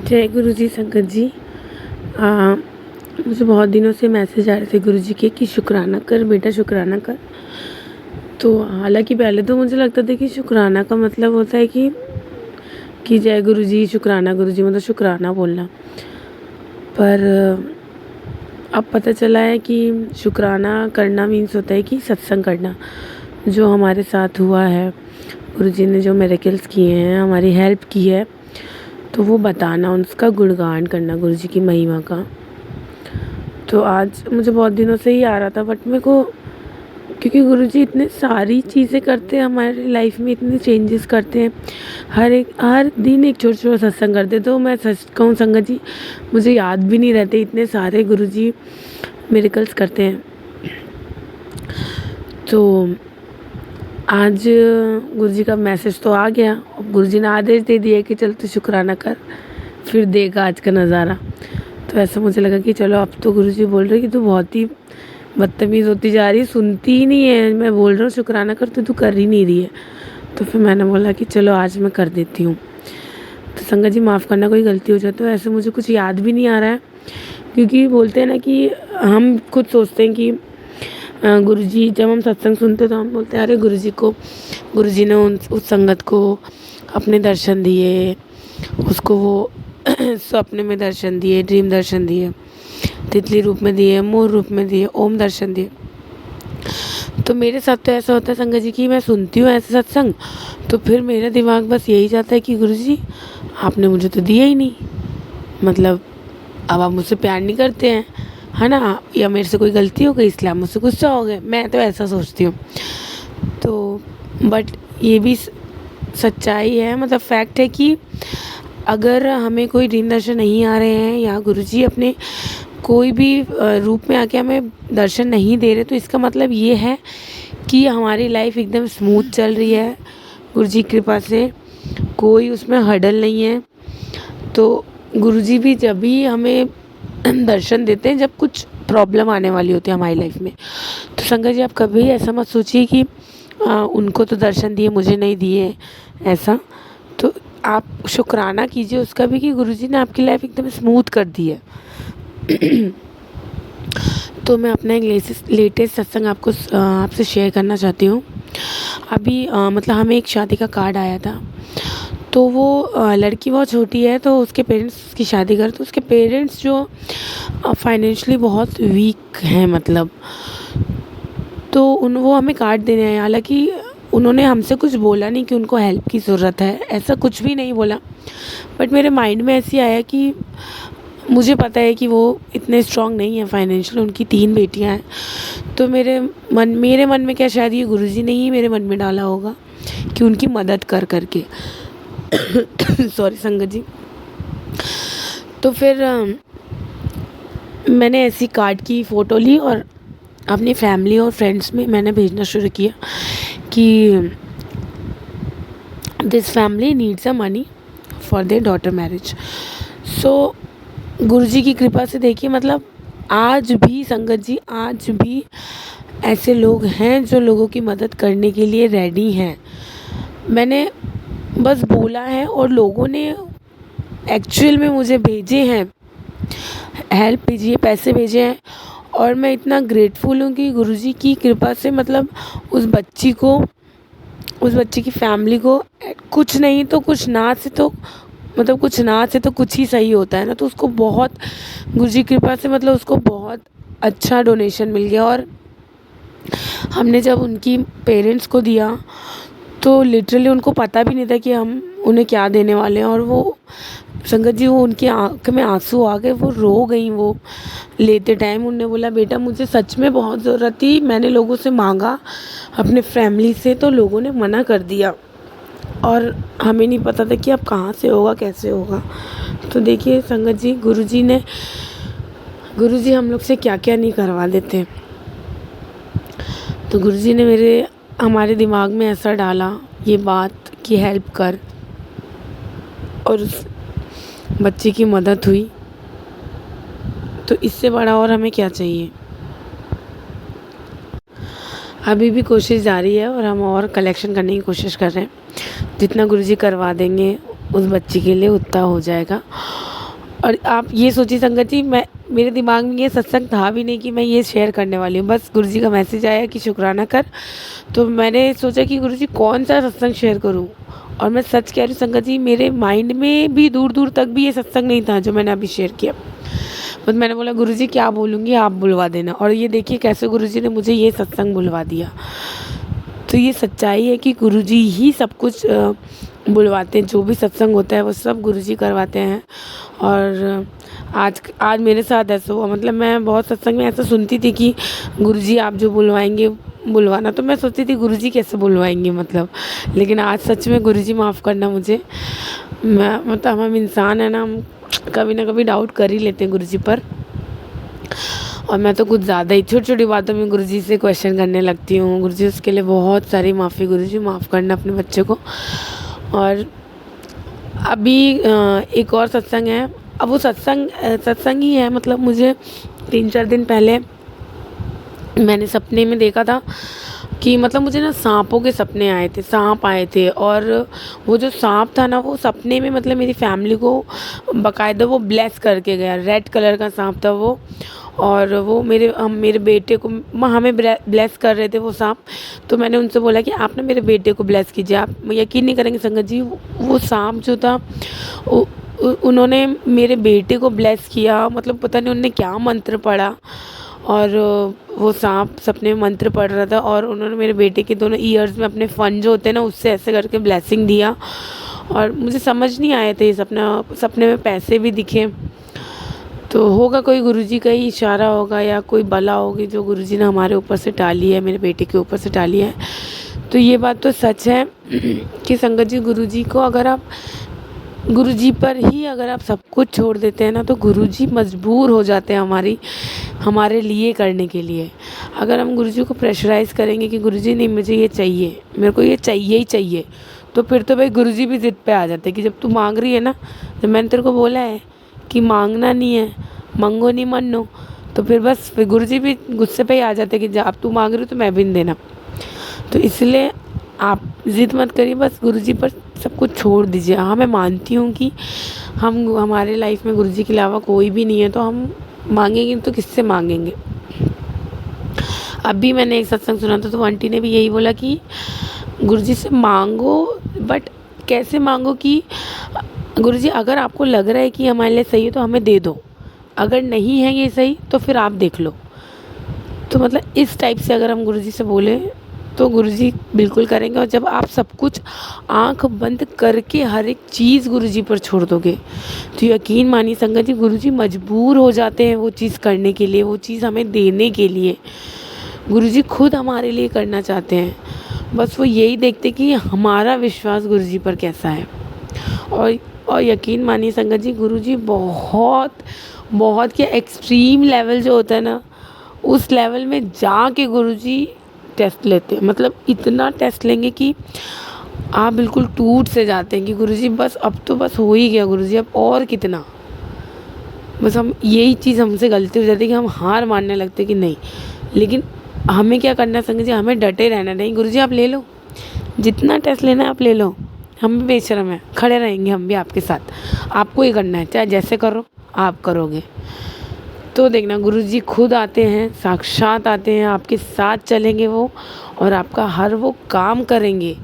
जय गुरु जी संगत जी। आ, मुझे बहुत दिनों से मैसेज आ रहे थे गुरु जी के कि शुक्राना कर बेटा, शुक्राना कर। तो हालांकि पहले तो मुझे लगता था कि शुक्राना का मतलब होता है कि जय गुरु जी, शुक्राना गुरु जी मतलब शुक्राना बोलना। पर अब पता चला है कि शुक्राना करना मीन्स होता है कि सत्संग करना। जो हमारे साथ हुआ है, गुरु जी ने जो मिरेकल्स किए हैं, हमारी हेल्प की है, तो वो बताना, उसका गुणगान करना, गुरु जी की महिमा का। तो आज मुझे बहुत दिनों से ही आ रहा था, बट मेरे को, क्योंकि गुरु जी इतने सारी चीज़ें करते हैं हमारी लाइफ में, इतने चेंजेस करते हैं, हर दिन एक छोटा छोटा सत्संग करते। तो मैं सच कहूँ संगत जी, मुझे याद भी नहीं रहते इतने सारे गुरु जी मिरेकल्स करते हैं। तो आज गुरु जी का मैसेज तो आ गया, गुरु जी ने आदेश दे दिया कि चल तू शुक्राना कर, फिर देगा आज का नज़ारा। तो ऐसा मुझे लगा कि चलो, अब तो गुरु जी बोल रहे कि तू बहुत ही बदतमीज़ होती जा रही, सुनती ही नहीं है, मैं बोल रहा हूँ शुक्राना कर तो तू कर ही नहीं रही है। तो फिर मैंने बोला कि चलो आज मैं कर देती हूँ। तो संगत जी माफ़ करना कोई गलती हो जाए तो। ऐसे मुझे कुछ याद भी नहीं आ रहा है, क्योंकि बोलते हैं ना कि हम खुद सोचते हैं कि गुरुजी, जब हम सत्संग सुनते तो हम बोलते हैं अरे गुरुजी ने उस संगत को अपने दर्शन दिए, उसको वो स्वप्न में दर्शन दिए, ड्रीम दर्शन दिए, तितली रूप में दिए, मोर रूप में दिए, ओम दर्शन दिए। तो मेरे साथ तो ऐसा होता है संगत जी कि मैं सुनती हूँ ऐसे सत्संग, तो फिर मेरा दिमाग बस यही जाता है कि गुरुजी आपने मुझे तो दिया ही नहीं, मतलब अब आप मुझसे प्यार नहीं करते हैं, है ना, या मेरे से कोई गलती हो गई इसलिए आप मुझसे गुस्सा हो गए। मैं तो ऐसा सोचती हूँ। तो बट ये भी सच्चाई है, मतलब फैक्ट है कि अगर हमें कोई ड्रीम दर्शन नहीं आ रहे हैं, या गुरुजी अपने कोई भी रूप में आके हमें दर्शन नहीं दे रहे, तो इसका मतलब ये है कि हमारी लाइफ एकदम स्मूथ चल रही है, गुरुजी की कृपा से कोई उसमें हर्डल नहीं है। तो गुरुजी भी जब भी हमें दर्शन देते हैं जब कुछ प्रॉब्लम आने वाली होती है हमारी लाइफ में। तो संगत जी आप कभी ऐसा मत सोचिए कि उनको तो दर्शन दिए मुझे नहीं दिए, ऐसा। तो आप शुक्राना कीजिए उसका भी कि गुरुजी ने आपकी लाइफ एकदम स्मूथ कर दी है। तो मैं अपना एक लेटेस्ट सत्संग आपसे शेयर करना चाहती हूँ। अभी मतलब हमें एक शादी का कार्ड आया था, तो वो लड़की बहुत छोटी है, तो उसके पेरेंट्स उसकी शादी कर, तो उसके पेरेंट्स जो फाइनेंशियली बहुत वीक हैं, मतलब तो वो हमें कार्ड देने आए। हालांकि उन्होंने हमसे कुछ बोला नहीं कि उनको हेल्प की ज़रूरत है, ऐसा कुछ भी नहीं बोला, बट मेरे माइंड में ऐसे आया कि मुझे पता है कि वो इतने स्ट्रॉन्ग नहीं है फाइनेंशियल, उनकी 3 बेटियां हैं। तो मेरे मन में क्या, शायद ये गुरुजी ने ही मेरे मन में डाला होगा कि उनकी मदद करके सॉरी संगत जी। तो फिर मैंने ऐसी कार्ड की फ़ोटो ली और अपनी फैमिली और फ्रेंड्स में मैंने भेजना शुरू किया कि this family needs a money for their daughter marriage. So गुरुजी की कृपा से देखिए, मतलब आज भी संगत जी, आज भी ऐसे लोग हैं जो लोगों की मदद करने के लिए रेडी हैं। मैंने बस बोला है और लोगों ने एक्चुअल में मुझे भेजे हैं, हेल्प भेजी है, पैसे भेजे हैं। और मैं इतना ग्रेटफुल हूँ कि गुरुजी की कृपा से, मतलब उस बच्ची की फैमिली को कुछ नहीं तो कुछ ना से तो, मतलब कुछ ना से तो कुछ ही सही होता है ना। तो उसको बहुत गुरुजी की कृपा से, मतलब उसको बहुत अच्छा डोनेशन मिल गया। और हमने जब उनकी पेरेंट्स को दिया तो लिटरली उनको पता भी नहीं था कि हम उन्हें क्या देने वाले हैं। और वो संगत जी, वो उनकी आँख में आंसू आ गए, वो रो गई। वो लेते टाइम उन्होंने बोला बेटा मुझे सच में बहुत ज़रूरत थी, मैंने लोगों से मांगा अपने फैमिली से, तो लोगों ने मना कर दिया और हमें नहीं पता था कि अब कहाँ से होगा, कैसे होगा। तो देखिए संगत जी, गुरुजी हम लोग से क्या क्या नहीं करवा देते। तो गुरुजी ने हमारे दिमाग में ऐसा डाला ये बात कि हेल्प कर, और उस बच्चे की मदद हुई। तो इससे बड़ा और हमें क्या चाहिए। अभी भी कोशिश जारी है और हम और कलेक्शन करने की कोशिश कर रहे हैं। जितना गुरुजी करवा देंगे उस बच्ची के लिए उतना हो जाएगा। और आप ये सोचिए संगत जी, मैं मेरे दिमाग में ये सत्संग था भी नहीं कि मैं ये शेयर करने वाली हूँ। बस गुरुजी का मैसेज आया कि शुक्राना कर, तो मैंने सोचा कि गुरुजी कौन सा सत्संग शेयर करूँ। और मैं सच कह रही हूँ संगत जी, मेरे माइंड में भी दूर दूर तक भी ये सत्संग नहीं था जो मैंने अभी शेयर किया। बस मैंने बोला गुरुजी क्या बोलूँगी, आप बुलवा देना। और ये देखिए कैसे गुरुजी ने मुझे ये सत्संग बुलवा दिया। तो ये सच्चाई है कि गुरुजी ही सब कुछ बुलवाते हैं। जो भी सत्संग होता है वो सब गुरुजी करवाते हैं। और आज मेरे साथ ऐसा हुआ। मतलब मैं बहुत सत्संग में ऐसा सुनती थी कि गुरुजी आप जो बुलवाएंगे बुलवाना, तो मैं सोचती थी गुरुजी कैसे बुलवाएंगे मतलब। लेकिन आज सच में गुरुजी माफ़ करना मुझे, मैं मतलब हम इंसान है ना, हम कभी ना कभी डाउट कर ही लेते हैं गुरुजी पर। और मैं तो कुछ ज़्यादा ही छोटी छोटी बातों में गुरुजी से क्वेश्चन करने लगती हूँ। गुरुजी उसके लिए बहुत सारी माफ़ी। गुरुजी माफ़ करना अपने बच्चे को। और अभी एक और सत्संग है। अब वो सत्संग ही है। मतलब मुझे 3-4 दिन पहले मैंने सपने में देखा था कि मतलब मुझे ना सांपों के सपने आए थे, सांप आए थे। और वो जो सांप था ना, वो सपने में मतलब मेरी फैमिली को बाकायदा वो ब्लेस करके गया। रेड कलर का सांप था वो। और वो मेरे बेटे को हमें ब्लेस कर रहे थे वो सांप। तो मैंने उनसे बोला कि आप ना मेरे बेटे को ब्लेस कीजिए। आप यकीन नहीं करेंगे संगत जी, वो सांप जो था उन्होंने मेरे बेटे को ब्लेस किया। मतलब पता नहीं उन्होंने क्या मंत्र पढ़ा। और वो सांप सपने में मंत्र पढ़ रहा था। और उन्होंने मेरे बेटे के दोनों ईयर्स में अपने फन जो होते हैं ना, उससे ऐसे करके ब्लेसिंग दिया। और मुझे समझ नहीं आया था ये सपने में पैसे भी दिखे। तो होगा कोई गुरुजी का ही इशारा होगा या कोई बला होगी जो गुरुजी ने हमारे ऊपर से टाली है, मेरे बेटे के ऊपर से टाली है। तो ये बात तो सच है कि संगत जी, गुरुजी पर ही अगर आप सब कुछ छोड़ देते हैं ना, तो गुरुजी मजबूर हो जाते हैं हमारे लिए करने के लिए। अगर हम गुरुजी को प्रेशराइज़ करेंगे कि गुरुजी नहीं मुझे ये चाहिए, मेरे को ये चाहिए ही चाहिए, तो फिर तो भाई गुरुजी भी ज़िद पे आ जाते हैं कि जब तू मांग रही है ना, जब मैंने तेरे को बोला है कि मांगना नहीं है, मंगो नहीं मन्नो, तो फिर बस फिर गुरुजी भी गुस्से पे ही आ जाते हैं कि जब तू मांग रही हो तो मैं भी नहीं देना। तो इसलिए आप ज़िद मत करिए, बस गुरुजी पर सब कुछ छोड़ दीजिए। हाँ, मैं मानती हूँ कि हमारे लाइफ में गुरुजी के अलावा कोई भी नहीं है, तो हम मांगेंगे तो किससे मांगेंगे। अभी मैंने एक सत्संग सुना था, तो आंटी ने भी यही बोला कि गुरुजी से मांगो, बट कैसे मांगो कि गुरुजी अगर आपको लग रहा है कि हमारे लिए सही है तो हमें दे दो, अगर नहीं है ये सही तो फिर आप देख लो। तो मतलब इस टाइप से अगर हम गुरुजी से बोले तो गुरुजी बिल्कुल करेंगे। और जब आप सब कुछ आंख बंद करके हर एक चीज़ गुरुजी पर छोड़ दोगे, तो यकीन मानिए संगत जी, गुरुजी मजबूर हो जाते हैं वो चीज़ करने के लिए, वो चीज़ हमें देने के लिए। गुरुजी खुद हमारे लिए करना चाहते हैं, बस वो यही देखते कि हमारा विश्वास गुरुजी पर कैसा है। और यकीन मानिए संगत जी, गुरुजी बहुत बहुत क्या एक्सट्रीम लेवल जो होता है ना, उस लेवल में जाके गुरुजी टेस्ट लेते हैं। मतलब इतना टेस्ट लेंगे कि आप बिल्कुल टूट से जाते हैं कि गुरुजी बस अब तो बस हो ही गया गुरुजी, अब और कितना। बस हम यही चीज़ हमसे गलती हो जाती है कि हम हार मानने लगते कि नहीं। लेकिन हमें क्या करना है संगत जी, हमें डटे रहना। नहीं गुरुजी आप ले लो, जितना टेस्ट लेना है आप ले लो, हम भी बेशर्म हैं, खड़े रहेंगे हम भी आपके साथ। आपको ही करना है, चाहे जैसे करो आप करोगे। तो देखना गुरुजी खुद आते हैं, साक्षात आते हैं, आपके साथ चलेंगे वो, और आपका हर वो काम करेंगे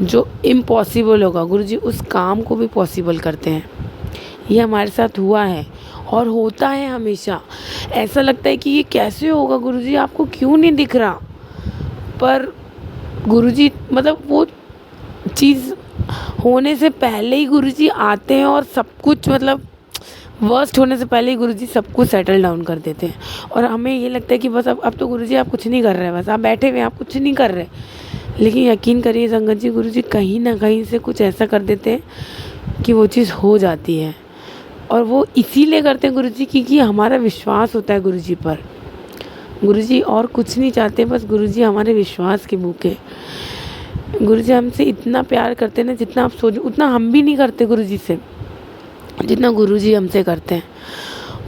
जो इम्पॉसिबल होगा, गुरुजी उस काम को भी पॉसिबल करते हैं। ये हमारे साथ हुआ है और होता है हमेशा। ऐसा लगता है कि ये कैसे होगा गुरुजी, आपको क्यों नहीं दिख रहा, पर गुरुजी मतलब वो चीज़ होने से पहले ही गुरुजी आते हैं और सब कुछ मतलब वर्स्ट होने से पहले ही गुरुजी सब कुछ सेटल डाउन कर देते हैं। और हमें ये लगता है कि बस अब तो गुरुजी आप कुछ नहीं कर रहे हैं, बस आप बैठे हुए हैं, आप कुछ नहीं कर रहे। लेकिन यकीन करिए संगत जी, गुरुजी कहीं ना कहीं से कुछ ऐसा कर देते हैं कि वो चीज़ हो जाती है। और वो इसीलिए करते हैं गुरुजी क्योंकि हमारा विश्वास होता है गुरुजी पर। गुरुजी और कुछ नहीं चाहते, बस गुरुजी हमारे विश्वास के भूखे। गुरुजी हमसे इतना प्यार करते हैं ना, जितना आप सोचो उतना हम भी नहीं करते गुरुजी से, जितना गुरुजी हमसे करते हैं।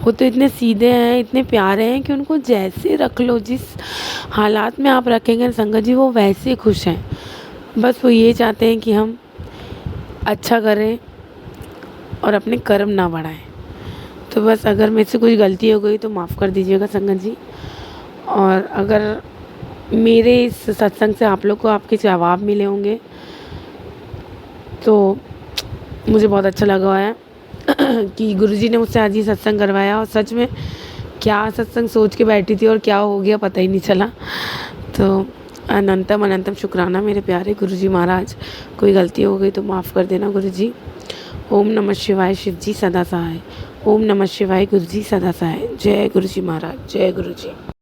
वो तो इतने सीधे हैं, इतने प्यारे हैं कि उनको जैसे रख लो, जिस हालात में आप रखेंगे संगत जी, वो वैसे खुश हैं। बस वो ये चाहते हैं कि हम अच्छा करें और अपने कर्म ना बढ़ाएं। तो बस अगर मेरे से कुछ गलती हो गई तो माफ़ कर दीजिएगा संगत जी। और अगर मेरे इस सत्संग से आप लोग को आपके जवाब मिले होंगे तो मुझे बहुत अच्छा लगा है कि गुरुजी ने मुझसे आज ही सत्संग करवाया। और सच में क्या सत्संग सोच के बैठी थी और क्या हो गया पता ही नहीं चला। तो अनंतम अनंतम शुक्राना मेरे प्यारे गुरुजी महाराज। कोई गलती हो गई तो माफ़ कर देना गुरुजी। ओम नमः शिवाय, शिव जी सदा सहाय। ओम नमः शिवाय, गुरुजी सदा सहाय। जय गुरुजी महाराज, जय गुरुजी।